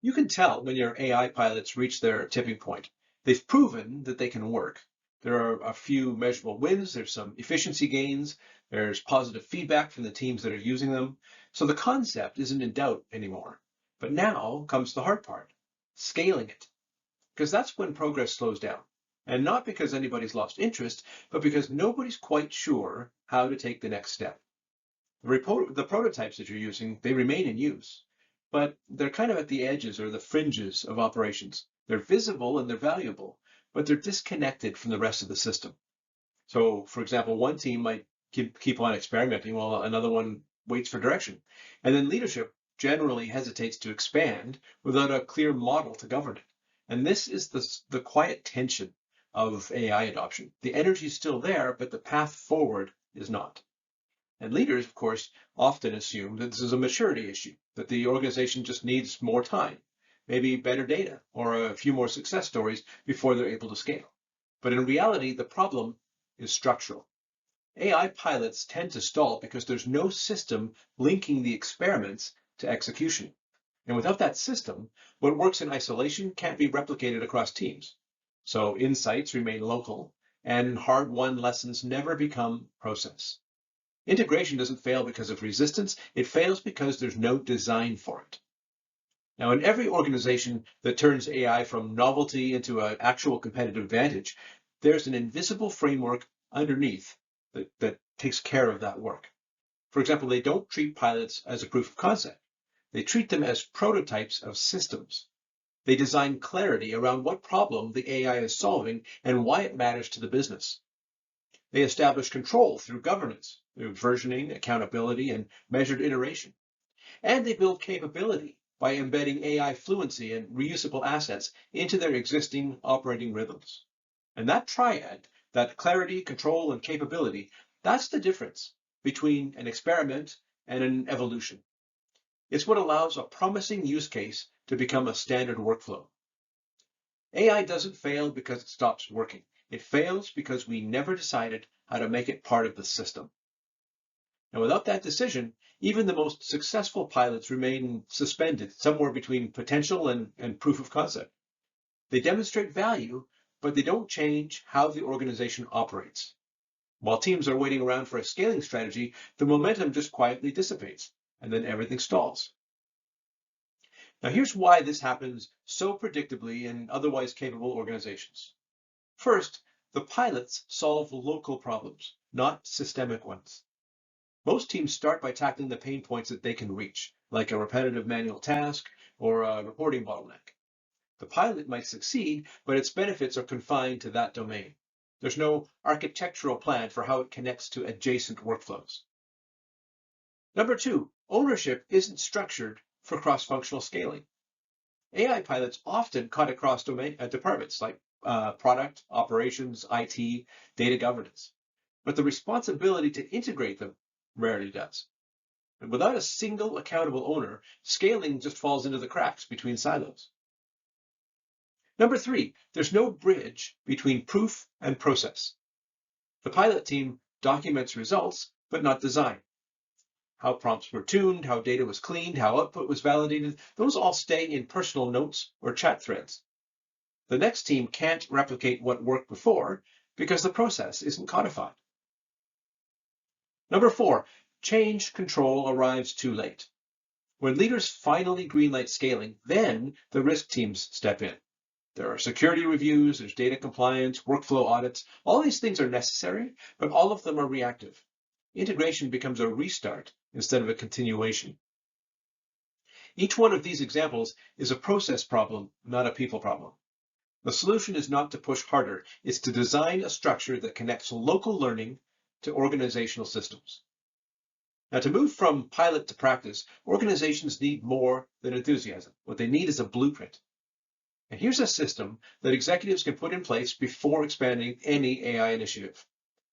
You can tell when your AI pilots reach their tipping point. They've proven that they can work. There are a few measurable wins, there's some efficiency gains, there's positive feedback from the teams that are using them. So the concept isn't in doubt anymore. But now comes the hard part, scaling it, because that's when progress slows down. And not because anybody's lost interest, but because nobody's quite sure how to take the next step. The prototypes that you're using, they remain in use, but they're kind of at the edges or the fringes of operations. They're visible and they're valuable, but they're disconnected from the rest of the system. So, for example, one team might keep on experimenting while another one waits for direction. And then leadership generally hesitates to expand without a clear model to govern it. And this is the quiet tension of AI adoption. The energy is still there, but the path forward is not. And leaders, of course, often assume that this is a maturity issue, that the organization just needs more time, maybe better data, or a few more success stories before they're able to scale. But in reality, the problem is structural. AI pilots tend to stall because there's no system linking the experiments to execution. And without that system, what works in isolation can't be replicated across teams. So insights remain local, and hard-won lessons never become process. Integration doesn't fail because of resistance, it fails because there's no design for it. Now, in every organization that turns AI from novelty into an actual competitive advantage, there's an invisible framework underneath that takes care of that work. For example, they don't treat pilots as a proof of concept. They treat them as prototypes of systems. They design clarity around what problem the AI is solving and why it matters to the business. They establish control through governance, through versioning, accountability, and measured iteration. And they build capability by embedding AI fluency and reusable assets into their existing operating rhythms. And that triad, that clarity, control, and capability, that's the difference between an experiment and an evolution. It's what allows a promising use case to become a standard workflow. AI doesn't fail because it stops working. It fails because we never decided how to make it part of the system. And without that decision, even the most successful pilots remain suspended somewhere between potential and proof of concept. They demonstrate value, but they don't change how the organization operates. While teams are waiting around for a scaling strategy, the momentum just quietly dissipates, and then everything stalls. Now, here's why this happens so predictably in otherwise capable organizations. First, the pilots solve local problems, not systemic ones. Most teams start by tackling the pain points that they can reach, like a repetitive manual task or a reporting bottleneck. The pilot might succeed, but its benefits are confined to that domain. There's no architectural plan for how it connects to adjacent workflows. Number two, ownership isn't structured for cross-functional scaling. AI pilots often cut across domain departments like product, operations, IT, data governance. But the responsibility to integrate them rarely does. And without a single accountable owner, scaling just falls into the cracks between silos. Number three, there's no bridge between proof and process. The pilot team documents results, but not design. How prompts were tuned, how data was cleaned, how output was validated, those all stay in personal notes or chat threads. The next team can't replicate what worked before because the process isn't codified. Number four, change control arrives too late. When leaders finally greenlight scaling, then the risk teams step in. There are security reviews, there's data compliance, workflow audits. All these things are necessary, but all of them are reactive. Integration becomes a restart instead of a continuation. Each one of these examples is a process problem, not a people problem. The solution is not to push harder, it's to design a structure that connects local learning to organizational systems. Now, to move from pilot to practice, organizations need more than enthusiasm. What they need is a blueprint. And here's a system that executives can put in place before expanding any AI initiative.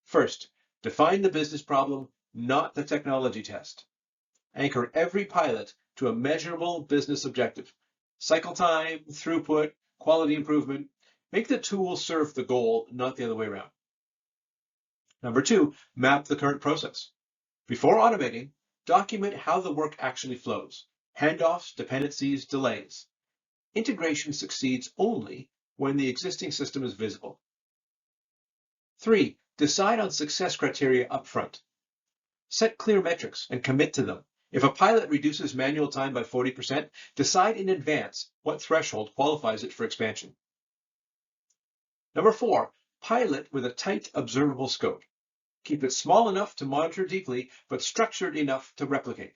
First, define the business problem, not the technology test. Anchor every pilot to a measurable business objective. Cycle time, throughput, quality improvement. Make the tool serve the goal, not the other way around. Number two, map the current process. Before automating, document how the work actually flows. Handoffs, dependencies, delays. Integration succeeds only when the existing system is visible. 3. Decide on success criteria upfront. Set clear metrics and commit to them. If a pilot reduces manual time by 40%, decide in advance what threshold qualifies it for expansion. Number 4, pilot with a tight observable scope. Keep it small enough to monitor deeply, but structured enough to replicate.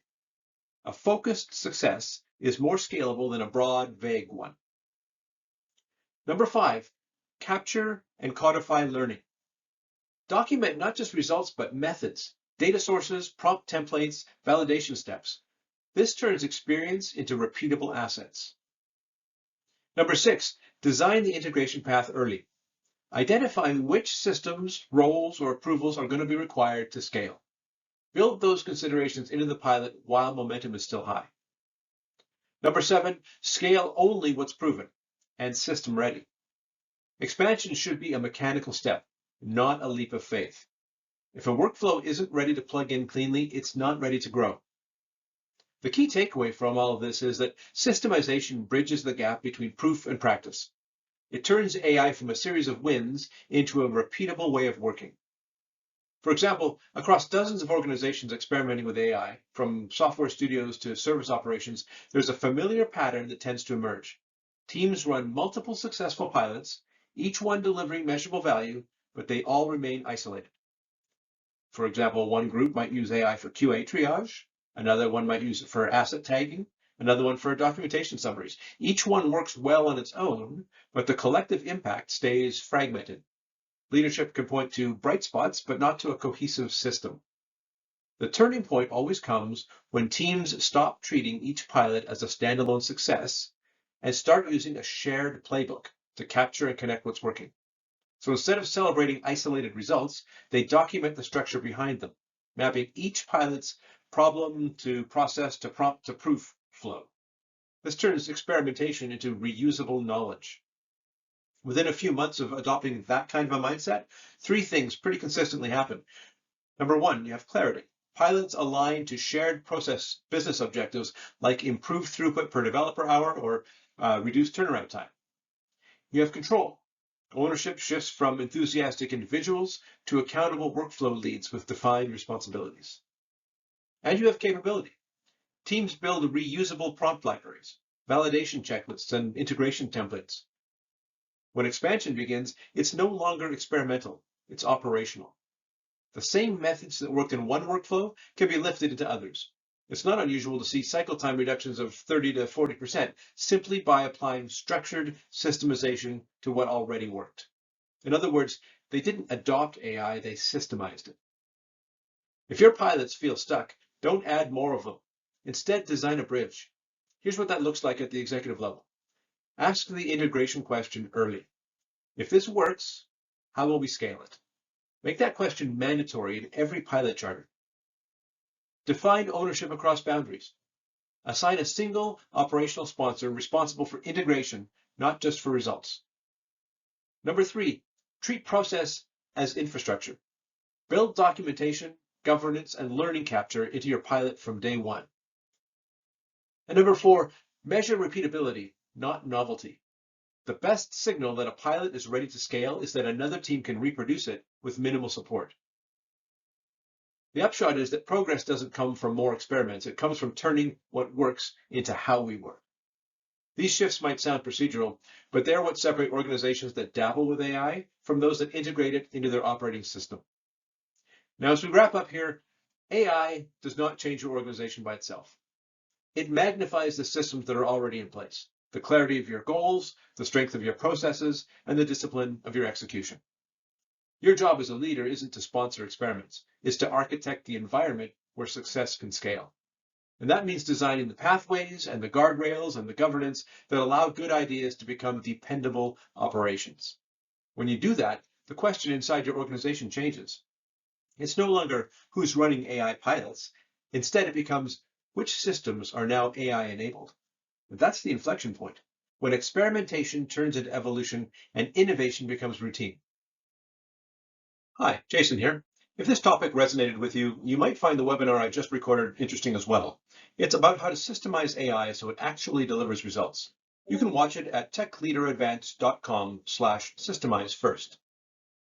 A focused success is more scalable than a broad, vague one. Number 5, capture and codify learning. Document not just results, but methods, data sources, prompt templates, validation steps. This turns experience into repeatable assets. Number 6, design the integration path early. Identify which systems, roles, or approvals are going to be required to scale. Build those considerations into the pilot while momentum is still high. Number 7, scale only what's proven and system ready. Expansion should be a mechanical step, not a leap of faith. If a workflow isn't ready to plug in cleanly, it's not ready to grow. The key takeaway from all of this is that systemization bridges the gap between proof and practice. It turns AI from a series of wins into a repeatable way of working. For example, across dozens of organizations experimenting with AI, from software studios to service operations, there's a familiar pattern that tends to emerge. Teams run multiple successful pilots, each one delivering measurable value, but they all remain isolated. For example, one group might use AI for QA triage, another one might use it for asset tagging, another one for documentation summaries. Each one works well on its own, but the collective impact stays fragmented. Leadership can point to bright spots, but not to a cohesive system. The turning point always comes when teams stop treating each pilot as a standalone success and start using a shared playbook to capture and connect what's working. So instead of celebrating isolated results, they document the structure behind them, mapping each pilot's problem to process to prompt to proof flow. This turns experimentation into reusable knowledge. Within a few months of adopting that kind of a mindset, 3 things pretty consistently happen. Number 1, you have clarity. Pilots align to shared process business objectives like improved throughput per developer hour or reduced turnaround time. You have control. Ownership shifts from enthusiastic individuals to accountable workflow leads with defined responsibilities. And you have capability. Teams build reusable prompt libraries, validation checklists, and integration templates. When expansion begins, it's no longer experimental, it's operational. The same methods that worked in one workflow can be lifted into others. It's not unusual to see cycle time reductions of 30 to 40% simply by applying structured systemization to what already worked. In other words, they didn't adopt AI, they systemized it. If your pilots feel stuck, don't add more of them. Instead, design a bridge. Here's what that looks like at the executive level. Ask the integration question early. If this works, how will we scale it? Make that question mandatory in every pilot charter. Define ownership across boundaries. Assign a single operational sponsor responsible for integration, not just for results. Number 3, treat process as infrastructure. Build documentation, governance, and learning capture into your pilot from day 1. And number 4, measure repeatability, not novelty. The best signal that a pilot is ready to scale is that another team can reproduce it with minimal support. The upshot is that progress doesn't come from more experiments. It comes from turning what works into how we work. These shifts might sound procedural, but they're what separate organizations that dabble with AI from those that integrate it into their operating system. Now, as we wrap up here, AI does not change your organization by itself. It magnifies the systems that are already in place, the clarity of your goals, the strength of your processes, and the discipline of your execution. Your job as a leader isn't to sponsor experiments, it's to architect the environment where success can scale. And that means designing the pathways and the guardrails and the governance that allow good ideas to become dependable operations. When you do that, the question inside your organization changes. It's no longer who's running AI pilots. Instead, it becomes which systems are now AI enabled. And that's the inflection point, when experimentation turns into evolution and innovation becomes routine. Hi, Jason here. If this topic resonated with you, you might find the webinar I just recorded interesting as well. It's about how to systemize AI so it actually delivers results. You can watch it at techleaderadvance.com/systemizefirst.